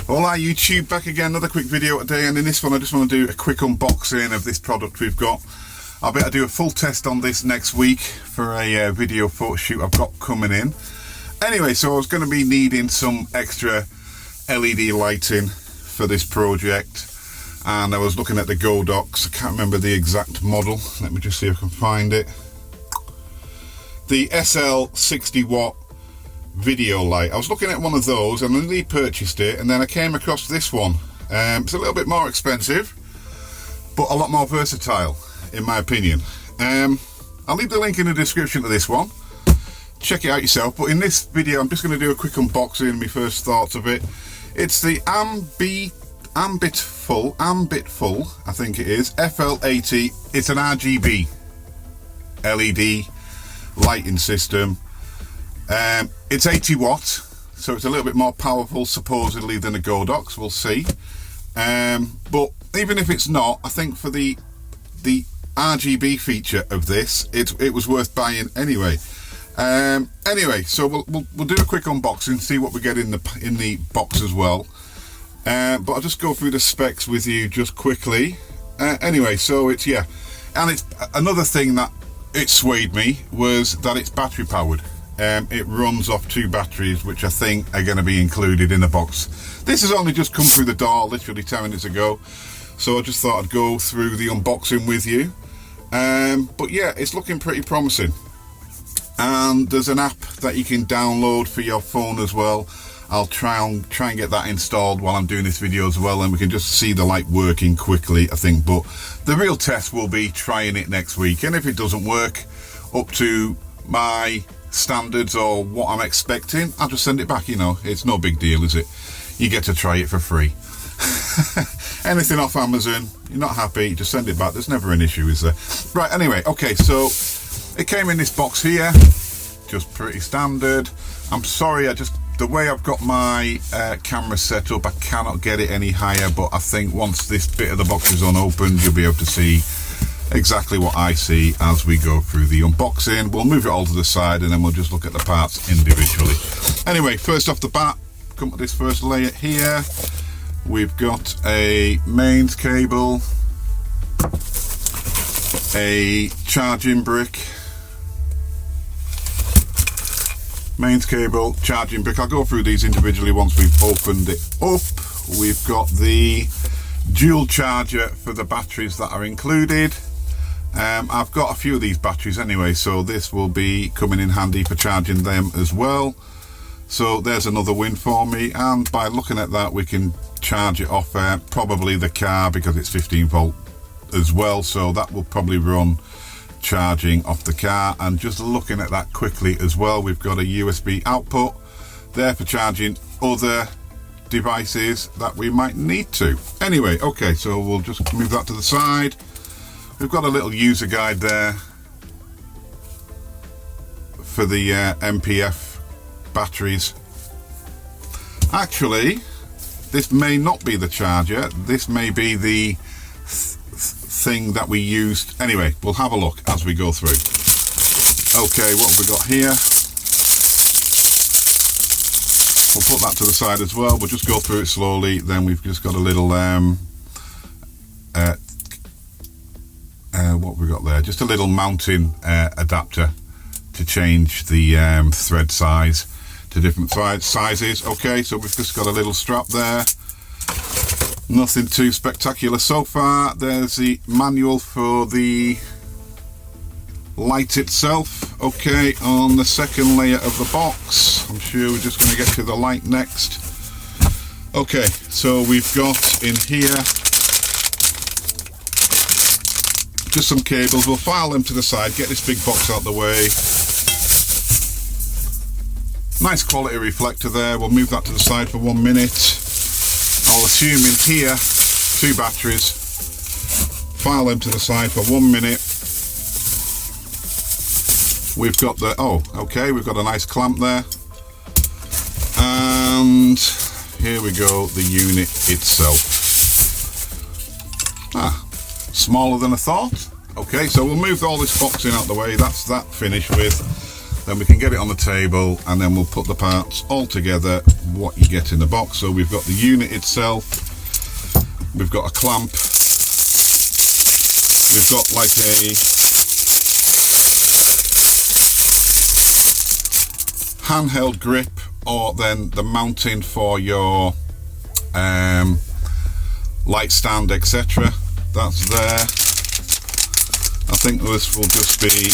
Hola YouTube, back again, another quick video today, and in this one I just want to do a quick unboxing of this product we've got. I better do a full test on this next week for a video photo shoot I've got coming in. Anyway, so I was going to be needing some extra LED lighting for this project, and I was looking at the Godox. I can't remember the exact model, let me just see if I can find it. The SL 60 watt video light. I was looking at one of those and I nearly purchased it, and then I came across this one. It's a little bit more expensive but a lot more versatile in my opinion. I'll leave the link in the description to this one, check it out yourself, but in this video I'm just going to do a quick unboxing, my first thoughts of it. It's the AMBITFUL, I think it is, FL80. It's an RGB LED lighting system. It's 80 watts, so it's a little bit more powerful supposedly than a Godox, we'll see. But even if it's not, I think for the RGB feature of this, it was worth buying anyway. Anyway, so we'll do a quick unboxing, see what we get in the box as well. But I'll just go through the specs with you just quickly. Anyway, so it's, yeah, and it's another thing that it swayed me was that it's battery powered. It runs off 2 batteries, which I think are going to be included in the box. This has only just come through the door literally 10 minutes ago, so I just thought I'd go through the unboxing with you. But yeah, it's looking pretty promising, and there's an app that you can download for your phone as well. I'll try and get that installed while I'm doing this video as well, and we can just see the light working quickly, I think. But the real test will be trying it next week, and if it doesn't work up to my standards or what I'm expecting, I'll just send it back. You know, it's no big deal, is it? You get to try it for free. Anything off Amazon, you're not happy, just send it back. There's never an issue, is there? Right, anyway, okay, so it came in this box here, just pretty standard. I'm sorry, the way I've got my camera set up, I cannot get it any higher, but I think once this bit of the box is unopened, you'll be able to see exactly what I see as we go through the unboxing. We'll move it all to the side and then we'll just look at the parts individually. Anyway, first off the bat, come to this first layer here. We've got a mains cable, a charging brick, mains cable, charging brick. I'll go through these individually once we've opened it up. We've got the dual charger for the batteries that are included. I've got a few of these batteries anyway, so this will be coming in handy for charging them as well. So there's another win for me, and by looking at that we can charge it off probably the car, because it's 15 volt as well, so that will probably run charging off the car. And just looking at that quickly as well, we've got a USB output there for charging other devices that we might need to. Anyway, okay, so we'll just move that to the side. We've got a little user guide there for the MPF batteries. Actually, this may not be the charger, this may be the thing that we used. Anyway, we'll have a look as we go through. Okay, what have we got here? We'll put that to the side as well. We'll just go through it slowly. Then we've just got a little what have we got there? Just a little mounting adapter to change the thread size to different sizes. Okay, so we've just got a little strap there. Nothing too spectacular so far. There's the manual for the light itself. Okay, on the second layer of the box, I'm sure we're just going to get to the light next. Okay, so we've got in here just some cables. We'll file them to the side, get this big box out the way. Nice quality reflector there. We'll move that to the side for 1 minute. I'll assume in here 2 batteries. File them to the side for 1 minute. We've got the, oh, okay, we've got a nice clamp there. And here we go, the unit itself. Smaller than I thought. Okay, so we'll move all this boxing out the way. That's that finished with. then we can get it on the table, and then we'll put the parts all together, what you get in the box. So we've got the unit itself, we've got a clamp, we've got like a handheld grip, or then the mounting for your light stand, etc. That's there. I think this will just be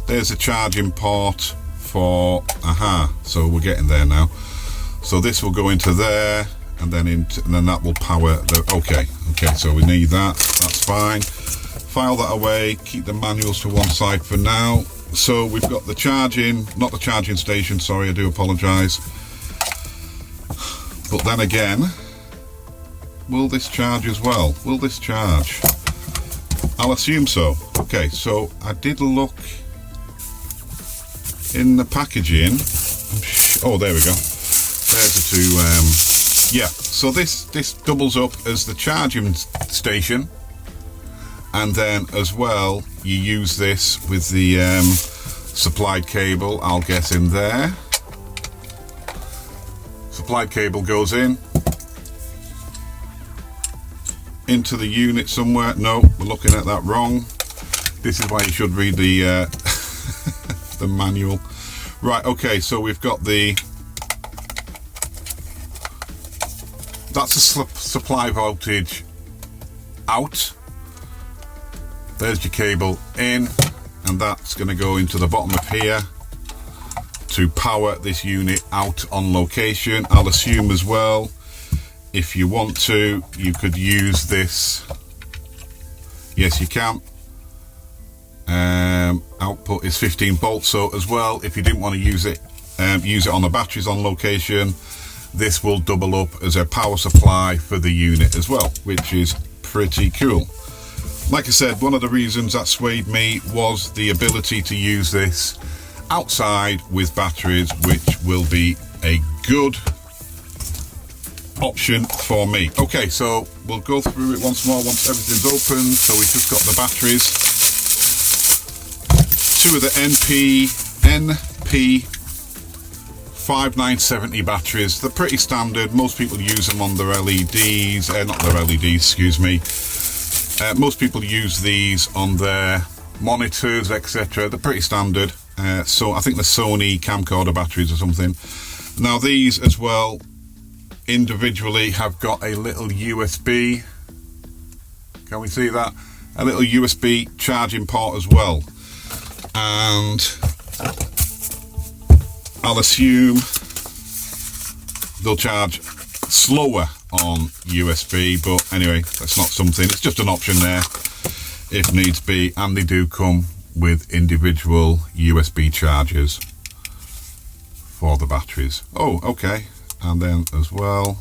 there's a charging port for so we're getting there now. So this will go into there, and then that will power the okay, so we need that. That's fine. File that away, keep the manuals to one side for now. So we've got the charging, not the charging station, sorry, I do apologise. But then again, will this charge as well? Will this charge? I'll assume so. Okay, so I did look in the packaging. Oh, there we go. There's the two. Yeah, so this doubles up as the charging station, and then as well you use this with the supplied cable, I'll get in there. Supplied cable goes in into the unit somewhere. No, we're looking at that wrong. This is why you should read the the manual. Right, okay, so we've got that's a supply voltage out. There's your cable in, and that's going to go into the bottom of here to power this unit out on location. I'll assume as well, if you want to, you could use this. Yes, you can. Output is 15 volts, so as well, if you didn't want to use it on the batteries on location, this will double up as a power supply for the unit as well, which is pretty cool. Like I said, one of the reasons that swayed me was the ability to use this outside with batteries, which will be a good option for me. Okay, so we'll go through it once more once everything's open. So we've just got the batteries, two of the NP 5970 batteries. They're pretty standard. Most people use them on their LEDs, not their LEDs, excuse me. Most people use these on their monitors, etc. They're pretty standard. So I think the Sony camcorder batteries or something. Now these as well individually have got a little USB. Can we see that? A little USB charging port as well. And I'll assume they'll charge slower on USB, but anyway, that's not something, it's just an option there if needs be, and they do come with individual USB chargers for the batteries. Oh, okay, and then as well,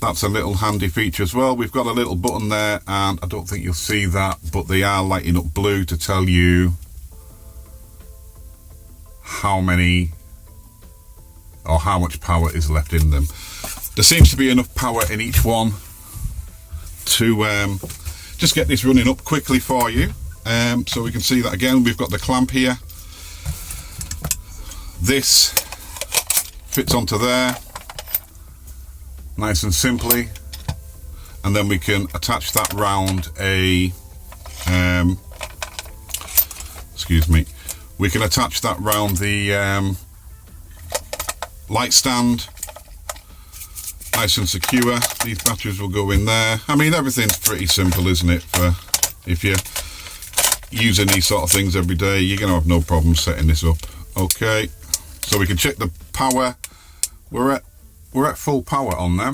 that's a little handy feature as well. We've got a little button there, and I don't think you'll see that, but they are lighting up blue to tell you how many or how much power is left in them. There seems to be enough power in each one to just get this running up quickly for you. So we can see that again. We've got the clamp here. This fits onto there nice and simply, and then we can attach that round a excuse me, we can attach that round the light stand, nice and secure. These batteries will go in there. I mean, everything's pretty simple, isn't it? For if you're using these sort of things every day, you're gonna have no problem setting this up. Okay, so we can check the power. We're at full power on them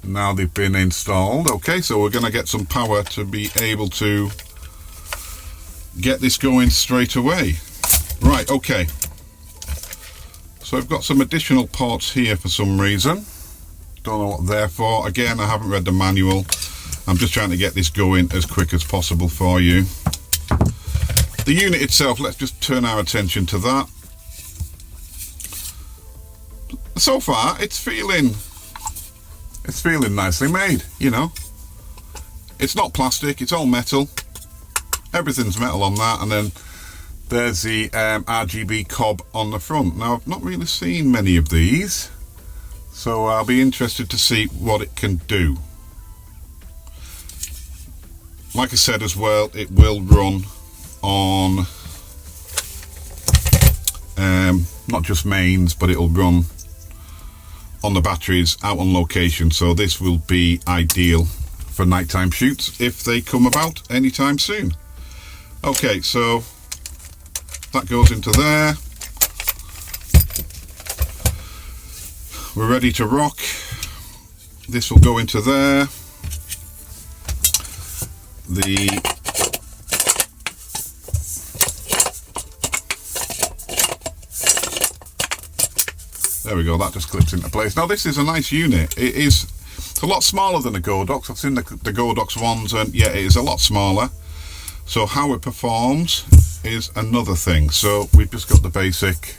now. They've been installed. Okay, so we're gonna get some power to be able to get this going straight away. Right, okay, so I've got some additional ports here for some reason. Don't know what they're for. Again, I haven't read the manual. I'm just trying to get this going as quick as possible for you. The unit itself, let's just turn our attention to that. So far, it's feeling nicely made, you know. It's not plastic, it's all metal. everything's metal on that, and then there's the RGB cob on the front. Now I've not really seen many of these, so I'll be interested to see what it can do. Like I said as well, it will run on not just mains, but it'll run on the batteries out on location, so this will be ideal for nighttime shoots if they come about anytime soon. Okay, so that goes into there. We're ready to rock. This will go into there. There we go, that just clips into place. Now this is a nice unit. It's a lot smaller than a Godox. I've seen the Godox ones, and yeah, it is a lot smaller. So how it performs is another thing. So we've just got the basic.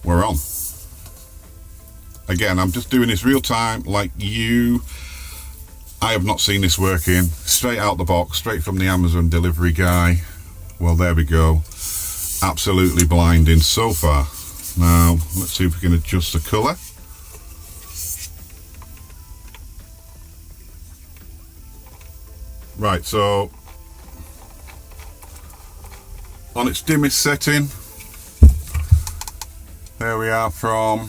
We're on. Again, I'm just doing this real time like you. I have not seen this working. Straight out the box, straight from the Amazon delivery guy. Well, there we go. Absolutely blinding so far. Now, let's see if we can adjust the colour. Right, so on its dimmest setting, there we are from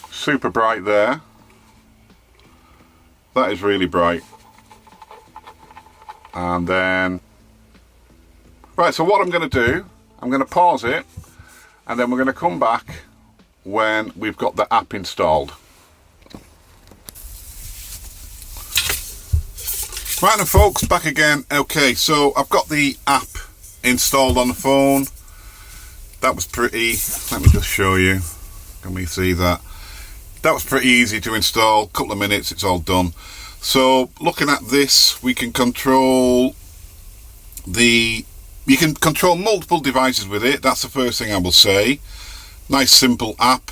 super bright there. That is really bright. And then, right, so what I'm going to do, I'm going to pause it, and then we're going to come back when we've got the app installed. Right then folks, back again. Okay, so I've got the app installed on the phone. That was pretty, let me just show you. Can we see that? That was pretty easy to install, couple of minutes, it's all done. So looking at this, we can control you can control multiple devices with it. That's the first thing I will say. Nice simple app.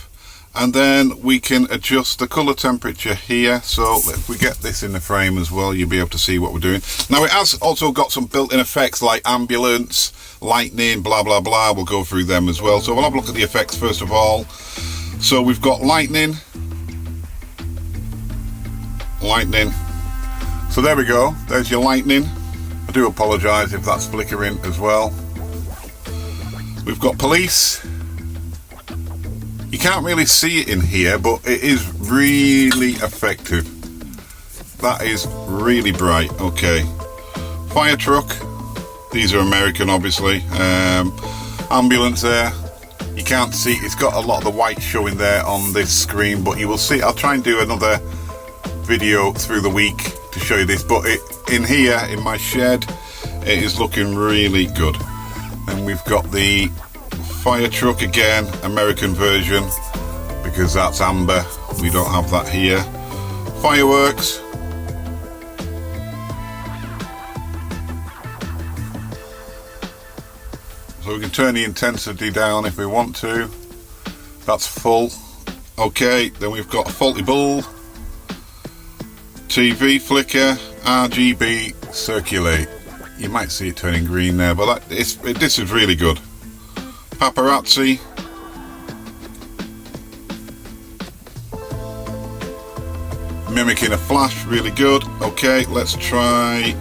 And then we can adjust the colour temperature here. So if we get this in the frame as well, you'll be able to see what we're doing. Now it has also got some built-in effects like ambulance, lightning, blah blah blah. We'll go through them as well. So we'll have a look at the effects first of all. So we've got lightning. So there we go, there's your lightning. I do apologise if that's flickering as well. We've got police. You can't really see it in here, but it is really effective. That is really bright. Okay, fire truck, these are American obviously. Ambulance there, you can't see, it's got a lot of the white showing there on this screen, but you will see. I'll try and do another video through the week to show you this, but in here in my shed it is looking really good. And we've got the fire truck again, American version, because that's amber, we don't have that here. Fireworks, so we can turn the intensity down if we want to. That's full. Okay, then we've got a faulty bulb, TV flicker, RGB circulate. You might see it turning green there, but this is really good. Paparazzi. Mimicking a flash, really good. Okay, let's try.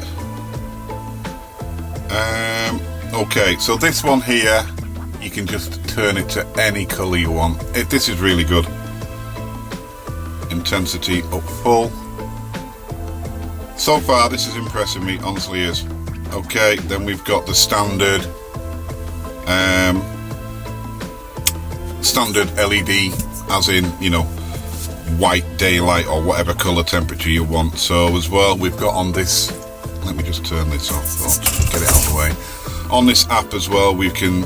Okay, so this one here, you can just turn it to any colour you want. This is really good. Intensity up full. So far this is impressing me, honestly is. Okay, then we've got the standard LED, as in, you know, white daylight or whatever colour temperature you want. So as well, we've got on this, let me just turn this off, get it out of the way. On this app as well, we can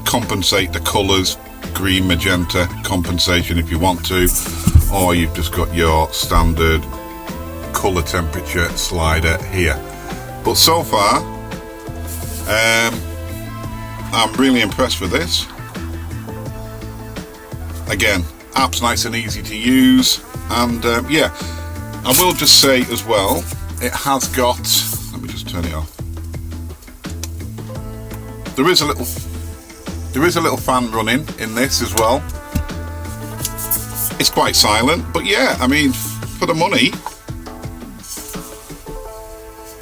compensate the colours, green, magenta, compensation if you want to, or you've just got your standard colour temperature slider here. But so far, I'm really impressed with this. Again, app's nice and easy to use, and yeah, I will just say as well, it has got, let me just turn it off. There is a little fan running in this as well. It's quite silent, but yeah, I mean, for the money,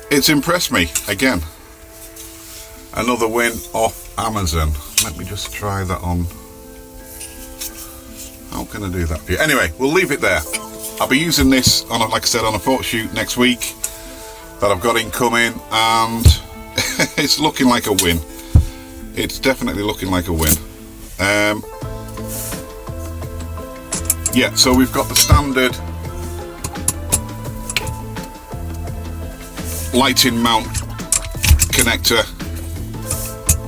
it's impressed me again. Another win off Amazon. Let me just try that on. How can I do that for you? Anyway, we'll leave it there. I'll be using this on, like I said, on a photo shoot next week that I've got incoming, and it's looking like a win. It's definitely looking like a win. Yeah, so we've got the standard lighting mount connector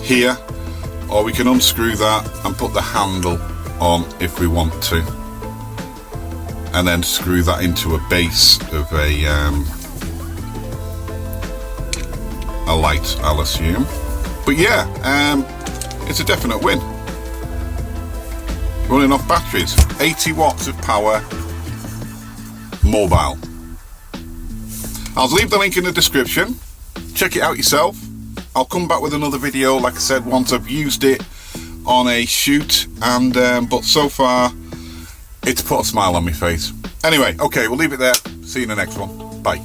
here, or we can unscrew that and put the handle on if we want to, and then screw that into a base of a light, I'll assume. But yeah, it's a definite win. Running off batteries, 80 watts of power, mobile. I'll leave the link in the description. Check it out yourself. I'll come back with another video, like I said, once I've used it on a shoot, and but so far it's put a smile on my face. Anyway, okay, we'll leave it there. See you in the next one. Bye.